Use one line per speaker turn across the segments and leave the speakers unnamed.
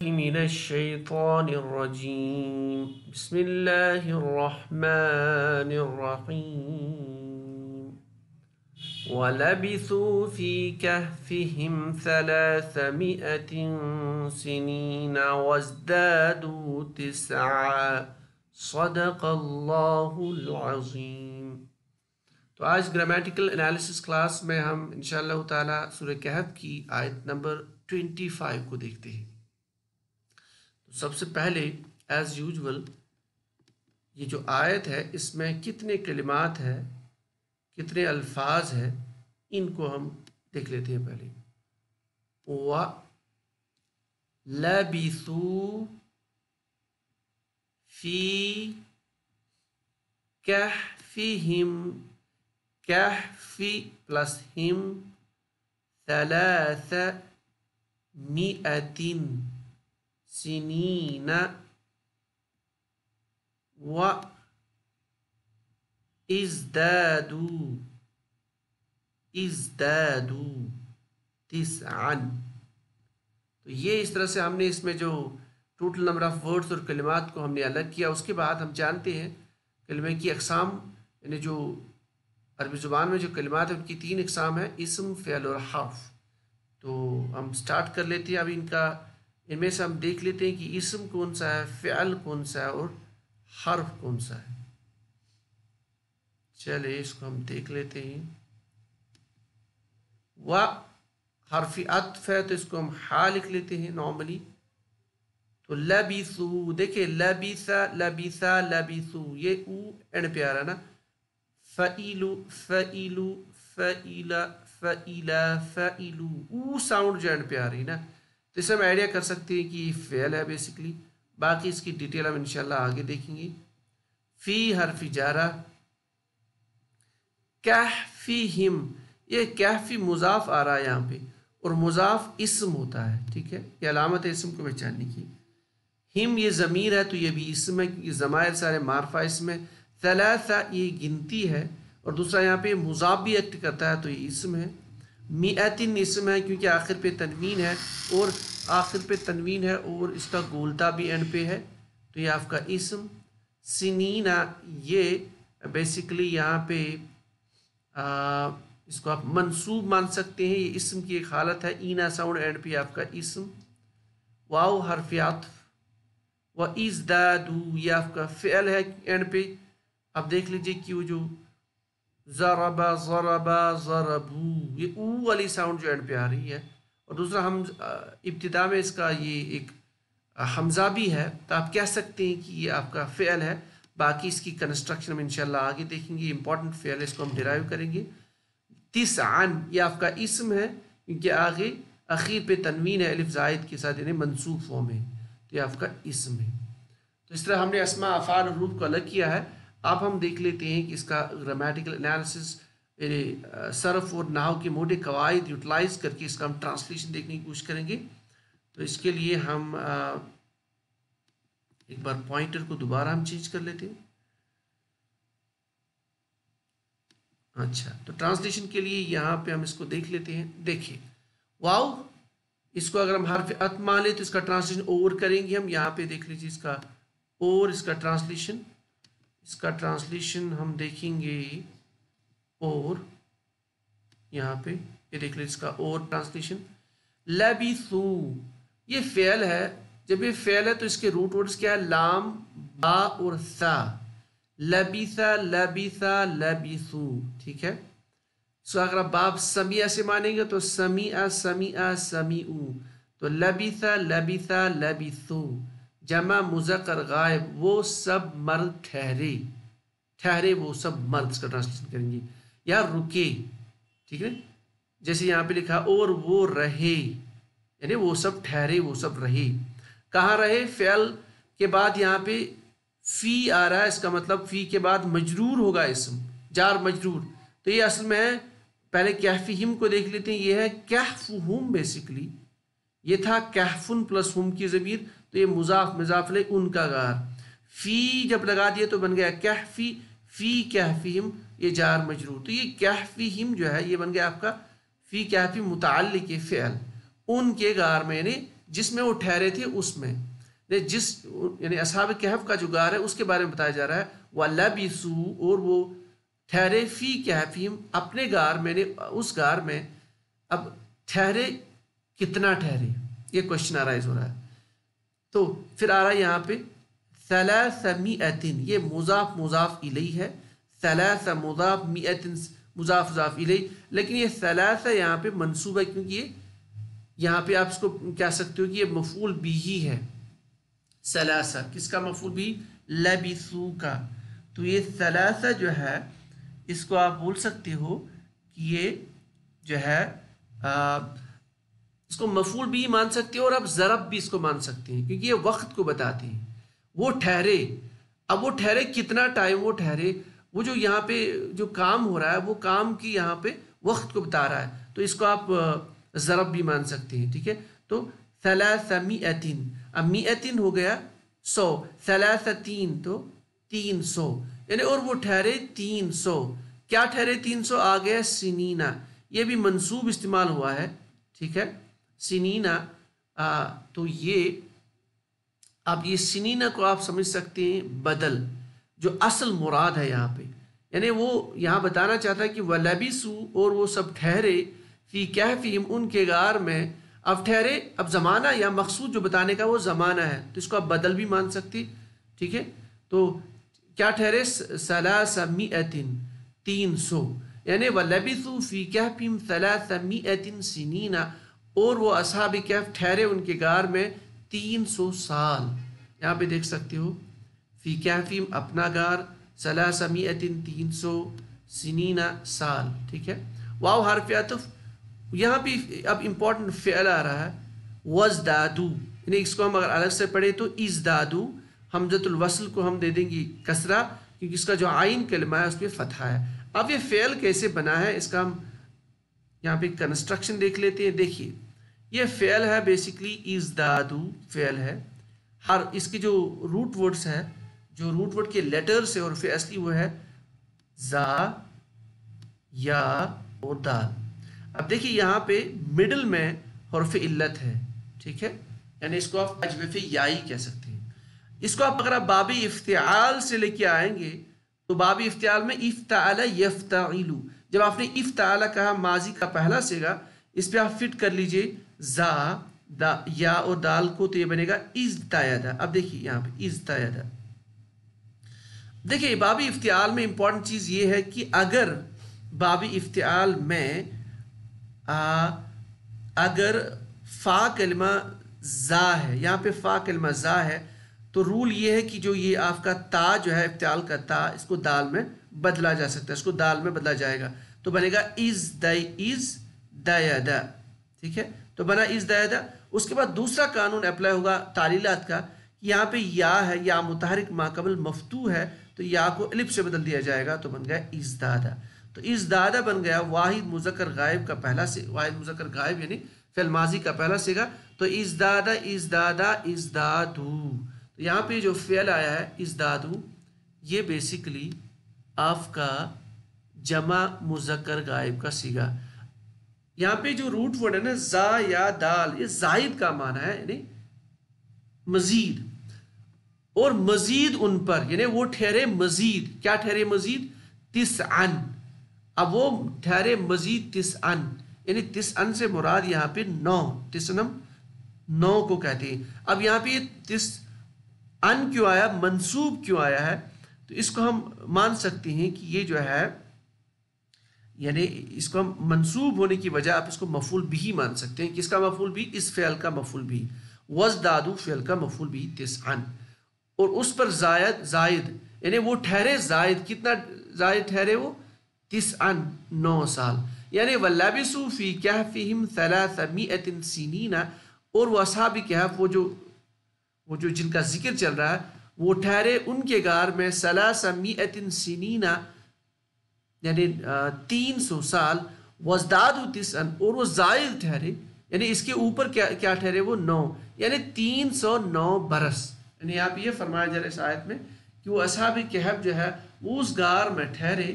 من الشيطان الرجيم بسم الله الرحمن الرحيم ولبثوا في كهفهم 300 سنين وازدادوا 9 صدق اللہ العظیم۔ تو آج گرامیٹیکل انالیسس کلاس میں ہم انشاءاللہ تعالی سورہ کہف کی آیت نمبر 25 کو دیکھتے ہیں۔ سب سے پہلے ایز یوزول یہ جو آیت ہے اس میں کتنے کلمات ہیں، کتنے الفاظ ہیں، ان کو ہم دیکھ لیتے ہیں۔ پہلے وَلَبِثُوا فِي كَهْفِهِمْ، کہف پلس ہم 300 سنین و ازدادوا 9۔ تو یہ اس طرح سے ہم نے اس میں جو ٹوٹل نمبر آف ورڈز اور کلمات کو ہم نے الگ کیا۔ اس کے بعد ہم جانتے ہیں کلمے کی اقسام، یعنی جو عربی زبان میں جو کلمات ہیں ان کی 3 اقسام ہیں، اسم، فعل اور حرف۔ تو ہم سٹارٹ کر لیتے ہیں۔ اب ان میں سے ہم دیکھ لیتے ہیں کہ اسم کون سا ہے، فعل کون سا ہے اور حرف کون سا ہے۔ چلے اس کو ہم دیکھ لیتے ہیں۔ و حرف عطف ہے تو اس کو ہم حا لکھ لیتے ہیں نارملی۔ تو لبثوا، دیکھیں لبثا لبثا لبثوا، یہ او اینڈ پہ آ رہا نا۔ فعیلو فعیلو فعیلا فعیلا فعیلو، او ساؤنڈ جو اینڈ پہ آ رہی نا، تو اس سے ہم آئیڈیا کر سکتے ہیں کہ یہ فعل ہے بیسیکلی۔ باقی اس کی ڈیٹیل ہم انشاءاللہ آگے دیکھیں گے۔ فی حرف جارہ، کہفہم، یہ کہفی مضاف آ رہا ہے یہاں پہ، اور مضاف اسم ہوتا ہے، ٹھیک ہے، یہ علامت ہے اسم کو پہچاننے کی۔ ہم یہ ضمیر ہے تو یہ بھی اسم ہے کیونکہ ضمائر سارے معرفہ اسم ہے۔ ثلاثہ یہ گنتی ہے، اور دوسرا یہاں پہ مضاف بھی ایکٹ کرتا ہے تو یہ اسم ہے۔ مئتن اسم ہے کیونکہ آخر پہ تنوین ہے، اور آخر پہ تنوین ہے اور اس کا گولتا بھی اینڈ پہ ہے تو یہ آپ کا اسم۔ سنینا یہ بیسیکلی یہاں پہ اس کو آپ منصوب مان سکتے ہیں، یہ اسم کی ایک حالت ہے۔ اینا ساؤنڈ اینڈ پہ آپ کا اسم۔ واو حرف عطف، وَإِزْدَادُوا یہ آپ کا فعل ہے اینڈ پہ۔ اب دیکھ لیجئے کہ وہ جو ضربا ضربا ضربو، یہ او والی ساؤنڈ جو اینڈ پہ آ رہی ہے، اور دوسرا ہم ابتدا میں اس کا یہ ایک حمزہ بھی ہے، تو آپ کہہ سکتے ہیں کہ یہ آپ کا فعل ہے۔ باقی اس کی کنسٹرکشن ہم انشاءاللہ آگے دیکھیں گے، امپورٹنٹ فعل ہے، اس کو ہم ڈیرائیو کریں گے۔ تسعن یہ آپ کا اسم ہے کیونکہ آگے اخیر پہ تنوین ہے الف زائد کے ساتھ، یعنی منصوب فارم ہے، تو یہ آپ کا اسم ہے۔ تو اس طرح ہم نے اسماء، افعال اور حروف کو الگ کیا ہے۔ اب ہم دیکھ لیتے ہیں کہ اس کا گرامیٹیکل انالیسس، صرف اور نحو کے موٹے قواعد یوٹیلائز کر کے اس کا ہم ٹرانسلیشن دیکھنے کی کوشش کریں گے۔ تو اس کے لیے ہم ایک بار پوائنٹر کو دوبارہ ہم چینج کر لیتے ہیں۔ اچھا، تو ٹرانسلیشن کے لیے یہاں پہ ہم اس کو دیکھ لیتے ہیں۔ دیکھیں واو، اس کو اگر ہم حرف عطف مان لیں تو اس کا ٹرانسلیشن اور کریں گے ہم۔ یہاں پہ دیکھ لیجیے اس کا اور، اس کا ٹرانسلیشن ہم دیکھیں گے اور، یہاں پہ یہ دیکھ لیجیے اس کا اور ٹرانسلیشن۔ لبثوا یہ فعل ہے، جب یہ فعل ہے تو اس کے روٹ ورڈز کیا ہے؟ لام، با اور ثا۔ لبثا لبثا لبثوا، ٹھیک ہے۔ سو اگر آپ باب سمیع سے مانیں گے تو سمیع سمیع سمیعو، تو لبثا لبثا لبثو، جمع مذکر غائب وہ سب مرد ٹھہرے، ٹھہرے وہ سب مرد، اس کا ٹرانسلیشن کریں گے۔ یا رکے، ٹھیک ہے، جیسے یہاں پہ لکھا اور وہ رہے، یعنی وہ سب ٹھہرے وہ سب رہے۔ کہاں رہے؟ فعل کے بعد یہاں پہ فی آ رہا ہے، اس کا مطلب فی کے بعد مجرور ہوگا اسم، جار مجرور۔ تو یہ اصل میں ہے، پہلے کہفہم کو دیکھ لیتے ہیں، یہ ہے کہفہم، بیسیکلی یہ تھا کہفن پلس ہم کی ضمیر، تو یہ مضاف مضاف لے ان کا غار۔ فی جب لگا دیا تو بن گیا کہفی، فی کہفہم یہ جار مجرور، تو یہ کہفہم جو ہے یہ بن گیا آپ کا فی کہفی متعلق فعل، ان کے غار میں، یعنی جس میں وہ ٹھہرے تھے اس میں، جس یعنی اصحاب کہف کا جو غار ہے اس کے بارے میں بتایا جا رہا ہے. وَلَبِثُوا اور وہ ٹھہرے فی کہفہم اپنے غار میں، اس غار میں. اب ٹھہرے کتنا ٹھہرے، یہ کوشچن ارائز ہو رہا ہے. تو پھر آ رہا ہے یہاں پہ 300، یہ مضاف مضاف الیہ ہے. 3 مضاف 100 مضاف مضاف الیہ، لیکن یہ 3 یہاں پہ منصوب ہے کیونکہ یہ یہاں پہ آپ اس کو کہہ سکتے ہو کہ یہ مفعول بھی ہے. 3 کس کا مفعول بھی؟ لبثوا کا. تو یہ 3 جو ہے اس کو آپ بول سکتے ہو کہ یہ جو ہے اس کو مفعول بھی مان سکتے ہیں اور آپ ضرب بھی اس کو مان سکتے ہیں کیونکہ یہ وقت کو بتاتے ہیں. وہ ٹھہرے، اب وہ ٹھہرے کتنا ٹائم وہ ٹھہرے، وہ جو یہاں پہ جو کام ہو رہا ہے وہ کام کی یہاں پہ وقت کو بتا رہا ہے، تو اس کو آپ ضرب بھی مان سکتے ہیں. ٹھیک ہے، تو 300، اب 100 ہو گیا 100، 3 تو 300، یعنی اور وہ ٹھہرے 300. کیا ٹھہرے 300؟ آ گیا سنینا، یہ بھی منصوب استعمال ہوا ہے. ٹھیک ہے، سنینا. تو یہ اب یہ سنینا کو آپ سمجھ سکتے ہیں بدل، جو اصل مراد ہے یہاں پہ، یعنی وہ یہاں بتانا چاہتا ہے کہ وَلَبِثُوا اور وہ سب ٹھہرے فی کہفہم ان کے غار میں. اب ٹھہرے، اب زمانہ یا مقصود جو بتانے کا وہ زمانہ ہے، تو اس کو آپ بدل بھی مان سکتے. ٹھیک ہے، تو کیا ٹھہرے 300، 300، یعنی وَلَبِثُوا فی کہفہم 300 سنین، اور وہ اصحاب کہف ٹھہرے ان کے غار میں 300 سال. یہاں پہ دیکھ سکتے ہو فی کہفہم اپنا غار، 300 300 سنین سال. ٹھیک ہے، واو حرف عطف. یہاں بھی اب امپورٹنٹ فعل آ رہا ہے وَازْدَادُوا، یعنی اس کو ہم اگر الگ سے پڑھیں تو ازدادو، حمزۃ الوصل کو ہم دے دیں گی کسرہ کیونکہ اس کا جو عین کلمہ ہے اس پہ فتحہ ہے. اب یہ فعل کیسے بنا ہے اس کا ہم یہاں پہ کنسٹرکشن دیکھ لیتے ہیں. دیکھیے یہ فعل ہے بیسیکلی ازدادو فعل ہے. ہر اس کی جو روٹ ورڈز ہے، جو روٹ ورڈ کے لیٹرز ہے اور پھر اصلی وہ ہے زا، یا اور دال. اب دیکھیے یہاں پہ مڈل میں حرف علت ہے. ٹھیک ہے، یعنی اس کو آپ اجوف یائی کہہ سکتے ہیں. اس کو آپ اگر باب افتعال سے لے کے آئیں گے تو باب افتعال میں افتعل یفتعل، جب آپ نے افتعل کہا ماضی کا پہلا صیغہ، اس پہ آپ فٹ کر لیجئے زا، یا اور دال کو، تو یہ بنے گا ازداید. اب دیکھیے یہاں پہ ازداید. دیکھیے باب افتعال میں امپورٹنٹ چیز یہ ہے کہ اگر باب افتعال میں اگر فا کلمہ زا ہے، یہاں پہ فا کلمہ زا ہے، تو رول یہ ہے کہ جو یہ آپ کا تا جو ہے افتعال کا تا، اس کو دال میں بدلا جا سکتا ہے، اس کو دال میں بدلا جائے گا تو بنے گا از دایدا. ٹھیک ہے، تو بنا از دایدا. اس کے بعد دوسرا قانون اپلائی ہوگا تعلیلات کا، یہاں پہ یا ہے، یا متحرک ما قبل مفتوح ہے، تو یا کو الف سے بدل دیا جائے گا تو بن گیا ازدادا. تو ازدادا بن گیا واحد مذکر غائب کا پہلا سے، واحد مذکر غائب یعنی فعل ماضی کا پہلا صیغہ. تو ازدادا ازدادا ازدادو. تو یہاں پہ جو فعل آیا ہے ازدادو، یہ بیسیکلی آپ کا جمع مذکر غائب کا صیغہ. یہاں پہ جو روٹ ورڈ ہے نا زا یا دال، یہ زائد کا معنی ہے، یعنی مزید، اور مزید ان پر، یعنی وہ ٹھہرے مزید. کیا ٹھہرے مزید؟ تسعن. اب وہ ٹھہرے مزید تسعن، یعنی تسعن سے مراد یہاں پہ 9، تسنم 9 کو کہتے ہیں. اب یہاں پہ تسعن کیوں آیا، منصوب کیوں آیا ہے؟ تو اس کو ہم مان سکتے ہیں کہ یہ جو ہے، یعنی اس کو ہم منصوب ہونے کی وجہ آپ اس کو مفعول بھی مان سکتے ہیں. کس کا مفعول بھی؟ اس فعل کا مفعول بھی. وزدادو فعل کا مفعول بھی تسعن، اور اس پر زائد یعنی وہ ٹھہرے زائد. کتنا زائد ٹھہرے وہ؟ تسعن، 9 سال. یعنی وَلَبِثُوا فِي كَهْفِهِمْ 300 سِنِينَ، اور وہ اصحاب کہف، وہ جو جن کا ذکر چل رہا ہے، وہ ٹھہرے ان کے غار میں 300 سنین، یعنی 300 سال. وَازْدَادُوا تِسْعًا، اور وہ زائد ٹھہرے، یعنی اس کے اوپر کیا ٹھہرے وہ 9، یعنی 309 برس. یعنی یہاں پہ یہ فرمایا جا رہا ہے اس آیت میں کہ وہ اصحاب کہف جو ہے وہ اس غار میں ٹھہرے.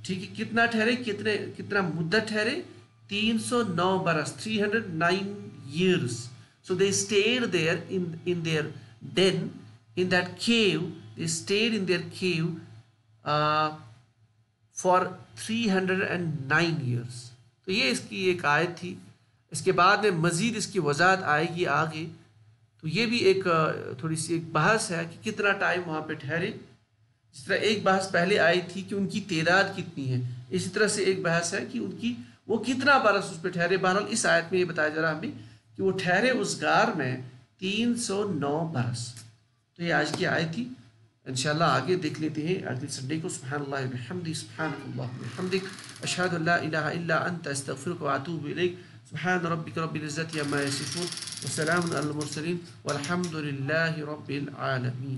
ٹھیک ہے، کتنا ٹھہرے، کتنا مدت ٹھہرے؟ 309 برس، 309 years. So they stayed there in their den, in that cave. They stayed in their cave for 309 years. تو یہ اس کی ایک آیت تھی. اس کے بعد میں مزید اس کی وضاحت آئے گی آگے. تو یہ بھی ایک تھوڑی سی ایک بحث ہے کہ کتنا ٹائم وہاں پہ ٹھہرے. جس طرح ایک بحث پہلے آئی تھی کہ ان کی تعداد کتنی ہے، اسی طرح سے ایک بحث ہے کہ ان کی وہ کتنا برس اس پہ ٹھہرے. بہرحال اس آیت میں یہ بتایا جا رہا ہمیں کہ وہ ٹھہرے اس غار میں 309 برس. تو یہ آج کی آیت تھی. انشاءاللہ آگے دیکھ لیتے ہیں اگلے سنڈے کو. سبحان اللہ بحمدہ، سبحانک اللہم بحمدک، اشہد ان لا الہ الا انت، استغفرک واتوب الیک. سبحان ربک رب العزة عما یصفون، وسلام علی المرسلین، والحمد للہ رب العالمین.